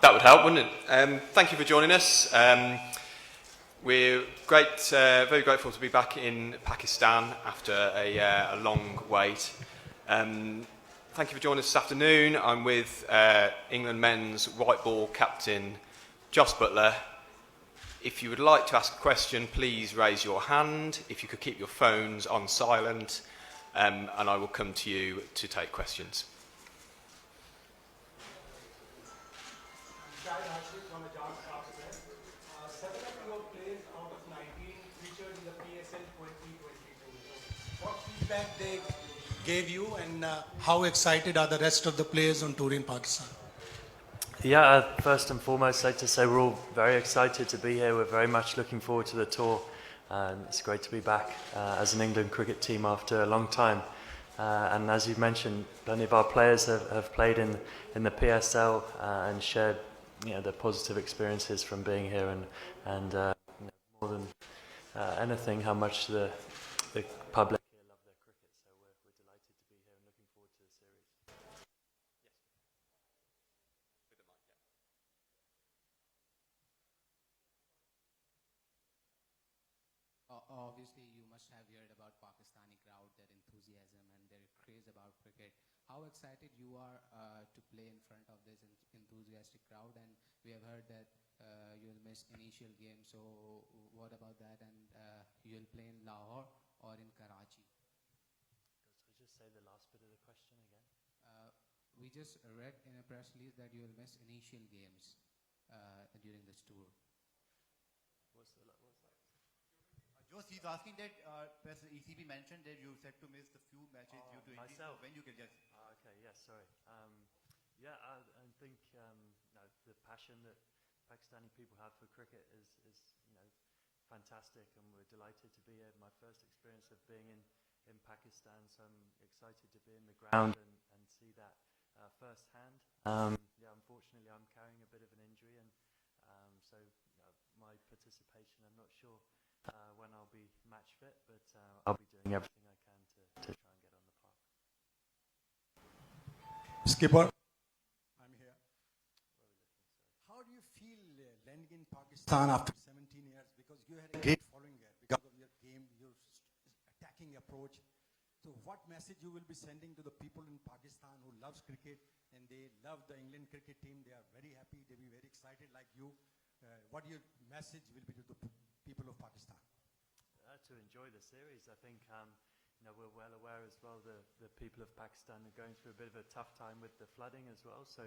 That would help, wouldn't it? Thank you for joining us. We're very grateful to be back in Pakistan after a long wait. Thank you for joining us this afternoon. I'm with England men's white ball captain, Josh Butler. If you would like to ask a question, please raise your hand. If you could keep your phones on silent, and I will come to you to take questions. They gave you, and how excited are the rest of the players on tour in Pakistan? Yeah, first and foremost, I'd like to say we're all very excited to be here. We're very much looking forward to the tour. It's great to be back as an England cricket team after a long time. And as you mentioned, plenty of our players have played in the PSL and shared the positive experiences from being here, and more than anything, how much the public Obviously, you must have heard about Pakistani crowd, their enthusiasm and their craze about cricket. How excited you are to play in front of this enthusiastic crowd? And we have heard that you'll miss initial game. So what about that? And you'll play in Lahore or in Karachi? So just say the last bit of the question again. We just read in a press release that you will miss initial games during this tour. What's that? Josh, he's asking that press ECB mentioned that you said to miss the few matches due to injury. Myself. When you can just Okay, yes, sorry. I think the passion that Pakistani people have for cricket is fantastic, and we're delighted to be here. My first experience of being in Pakistan, so I'm excited to be in the ground and see that firsthand. Unfortunately, I'm carrying a bit of an injury, and so my participation, I'm not sure when I'll be match fit, but I'll be doing everything I can to try and get on the park. Skipper, I'm here. How do you feel landing in Pakistan after 17 years? Because you had a great following here because of your game, your attacking approach. So what message you will be sending to the people in Pakistan who loves cricket and they love the England cricket team? They are very happy. They'll be very excited like you. What your message will be to the people of Pakistan? To enjoy the series. I think we're well aware as well the people of Pakistan are going through a bit of a tough time with the flooding as well. So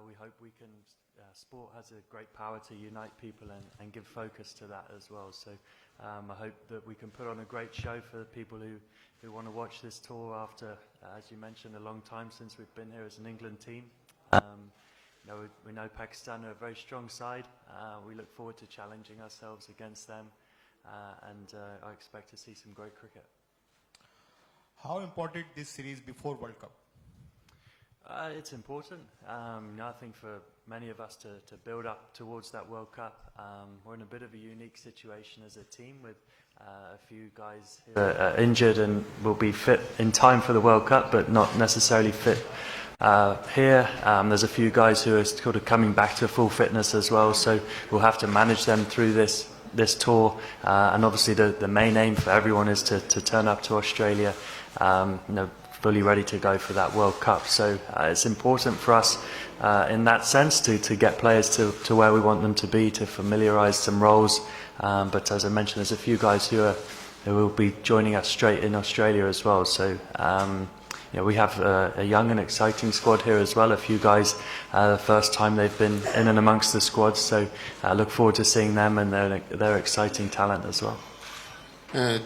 we hope we can. Sport has a great power to unite people and give focus to that as well. So I hope that we can put on a great show for the people who want to watch this tour after, as you mentioned, a long time since we've been here as an England team. We know Pakistan are a very strong side. We look forward to challenging ourselves against them, and I expect to see some great cricket. how important this series before World Cup? It's important. I think for many of us to build up towards that World Cup. We're in a bit of a unique situation as a team with a few guys who are injured and will be fit in time for the World Cup, but not necessarily fit here. There's a few guys who are sort of coming back to full fitness as well, so we'll have to manage them through this tour. And obviously the main aim for everyone is to turn up to Australia fully ready to go for that World Cup. So it's important for us in that sense to get players to where we want them to be, to familiarise some roles. But as I mentioned, there's a few guys who will be joining us straight in Australia as well. So we have a young and exciting squad here as well. A few guys, the first time they've been in and amongst the squad. So I look forward to seeing them, and they're exciting talent as well.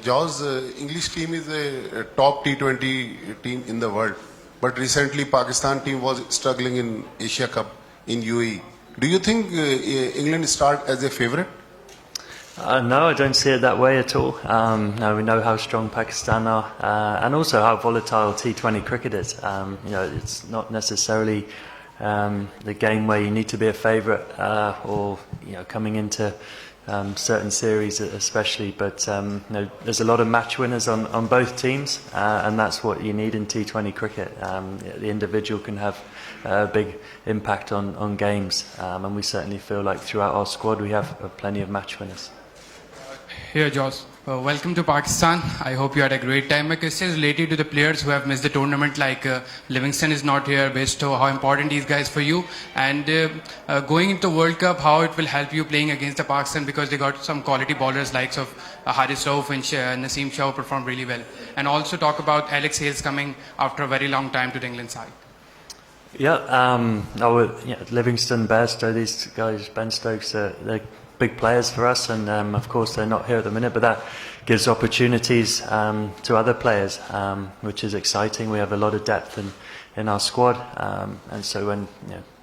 Jaws, English team is a top T20 team in the world, but recently Pakistan team was struggling in Asia Cup in UAE. Do you think England start as a favourite? No, I don't see it that way at all. No, we know how strong Pakistan are, and also how volatile T20 cricket is. It's not necessarily the game where you need to be a favourite or coming into certain series especially, but there's a lot of match winners on both teams, and that's what you need in T20 cricket. The individual can have a big impact on games, and we certainly feel like throughout our squad we have plenty of match winners. Here, Joss. Welcome to Pakistan. I hope you had a great time. My question is related to the players who have missed the tournament, like Livingston is not here, Besto. How important these guys for you? And going into World Cup, how it will help you playing against the Pakistan, because they got some quality bowlers likes of Haris Rauf and Naseem Shah who performed really well. And also talk about Alex Hales coming after a very long time to the England side. Livingston, Bairstow, these guys, Ben Stokes, they're big players for us, and of course they're not here at the minute, but that gives opportunities to other players, which is exciting. We have a lot of depth in our squad, and so when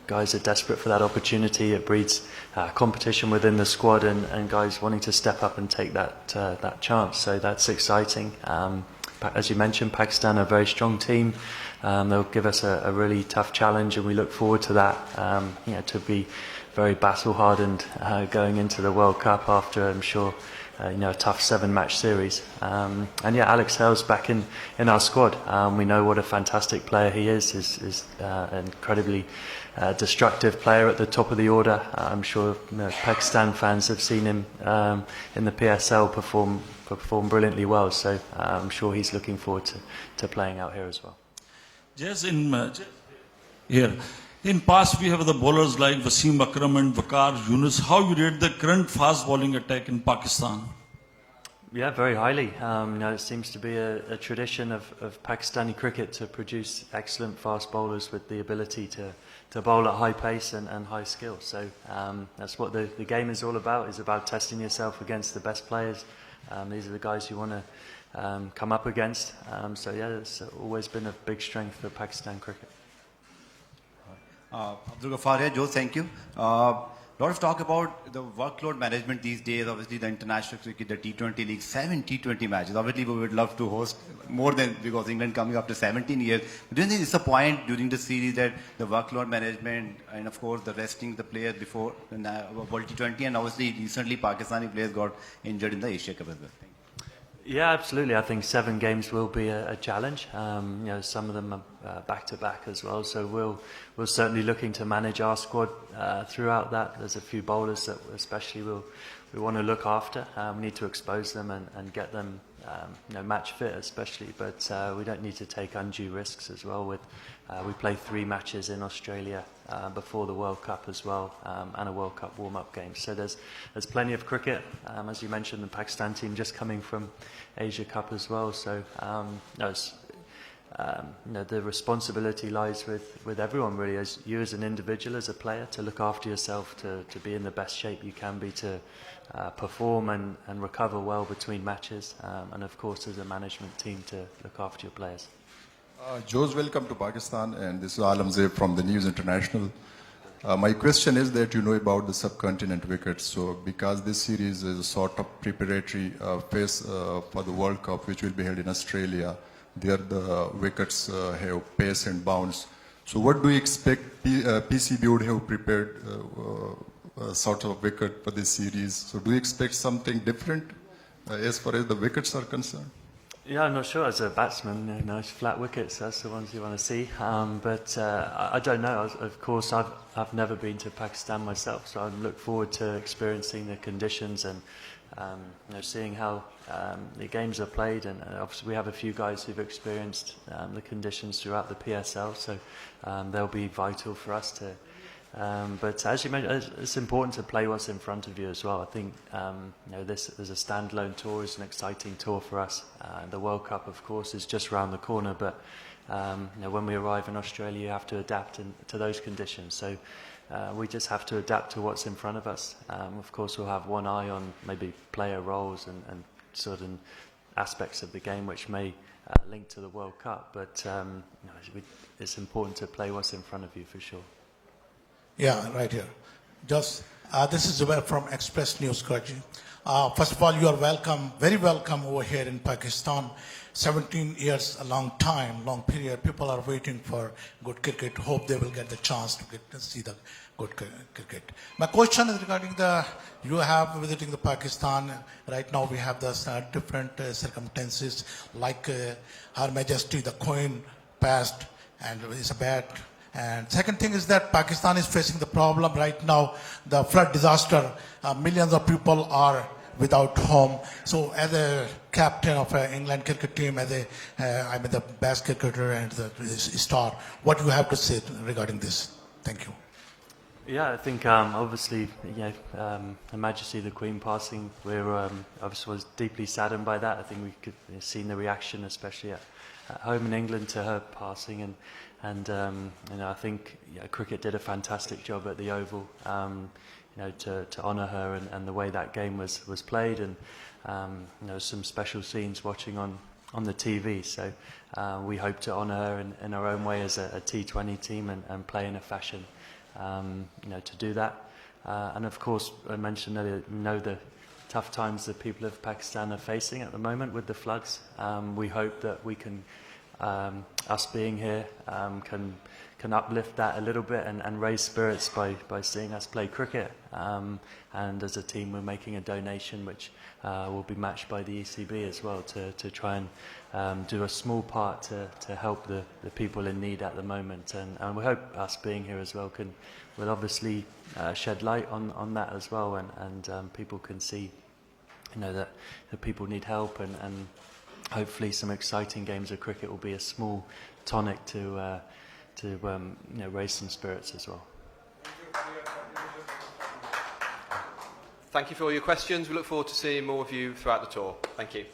guys are desperate for that opportunity, it breeds competition within the squad, and guys wanting to step up and take that chance. So that's exciting. As you mentioned, Pakistan are a very strong team. They'll give us a really tough challenge, and we look forward to that. To be very battle hardened going into the World Cup after, I'm sure, a tough 7-match series. Alex Hales back in our squad. We know what a fantastic player he is. He's an incredibly destructive player at the top of the order. I'm sure Pakistan fans have seen him in the PSL perform brilliantly well. So I'm sure he's looking forward to playing out here as well. Yes, in past we have the bowlers like Wasim Akram and Waqar Yunus. How you rate the current fast bowling attack in Pakistan? Yeah, very highly. It seems to be a tradition of Pakistani cricket to produce excellent fast bowlers with the ability to bowl at high pace and high skill. So that's what the game is all about. It's about testing yourself against the best players. These are the guys you want to come up against. It's always been a big strength for Pakistan cricket. Abdul Ghaffar, Joe, thank you. Lot of talk about the workload management these days. Obviously, the international cricket, the T20 league, 7 T20 matches. Obviously, we would love to host more than, because England coming after 17 years. Do you think it's a point during the series that the workload management and, of course, the resting the players before World T20, and obviously recently Pakistani players got injured in the Asia Cup as well? Yeah, absolutely. I think 7 games will be a challenge. Some of them are back-to-back as well. So we're certainly looking to manage our squad throughout that. There's a few bowlers that especially we want to look after. We need to expose them and get them match fit especially. But we don't need to take undue risks as well. We play 3 matches in Australia before the World Cup as well, and a World Cup warm-up game. So there's plenty of cricket. As you mentioned, the Pakistan team just coming from Asia Cup as well. So the responsibility lies with everyone really, as you as an individual, as a player, to look after yourself, to be in the best shape you can be, to perform and recover well between matches, and of course as a management team to look after your players. Joe's welcome to Pakistan, and this is Alam Zeeb from the News International. My question is that you know about the subcontinent wickets. So because this series is a sort of preparatory phase for the World Cup, which will be held in Australia, there the wickets have pace and bounce. So what do you expect PCB would have prepared sort of wicket for this series? So do you expect something different as far as the wickets are concerned? Yeah, I'm not sure. As a batsman, nice flat wickets, that's the ones you want to see. But I don't know. Of course, I've never been to Pakistan myself, so I look forward to experiencing the conditions and seeing how the games are played. And obviously, we have a few guys who've experienced the conditions throughout the PSL, so they'll be vital for us to. But as you mentioned, it's important to play what's in front of you as well. I think this as a standalone tour is an exciting tour for us. The World Cup, of course, is just around the corner, but when we arrive in Australia, you have to adapt to those conditions. So we just have to adapt to what's in front of us. Of course, we'll have one eye on maybe player roles and certain aspects of the game which may link to the World Cup, but it's important to play what's in front of you for sure. Yeah, right here. Just This is Zubair from Express News, Karachi. First of all, you are welcome, very welcome over here in Pakistan. 17 years, a long time, long period. People are waiting for good cricket. Hope they will get the chance to see the good cricket. My question is regarding you have visiting the Pakistan. Right now we have the different circumstances, like Her Majesty, the Queen passed, and it's a bad. And second thing is that Pakistan is facing the problem right now, the flood disaster. Millions of people are without home. So as a captain of an England cricket team, I'm the best cricketer and the star, what do you have to say regarding this? Thank you. Yeah, I think obviously, Her Majesty the Queen passing, we're obviously was deeply saddened by that. I think we could have seen the reaction, especially at home in England, to her passing, and I think cricket did a fantastic job at the Oval, to honour her and the way that game was played, and some special scenes watching on the TV. So we hope to honour her in our own way as a T20 team and play in a fashion, to do that. And of course, I mentioned earlier, the tough times that people of Pakistan are facing at the moment with the floods. We hope that we can, us being here, can uplift that a little bit and raise spirits by seeing us play cricket. And as a team, we're making a donation which will be matched by the ECB as well to try and do a small part to help the people in need at the moment. And we hope us being here as well will obviously shed light on that as well, and people can see that the people need help, and hopefully some exciting games of cricket will be a small tonic to raise some spirits as well. Thank you for all your questions. We look forward to seeing more of you throughout the tour. Thank you.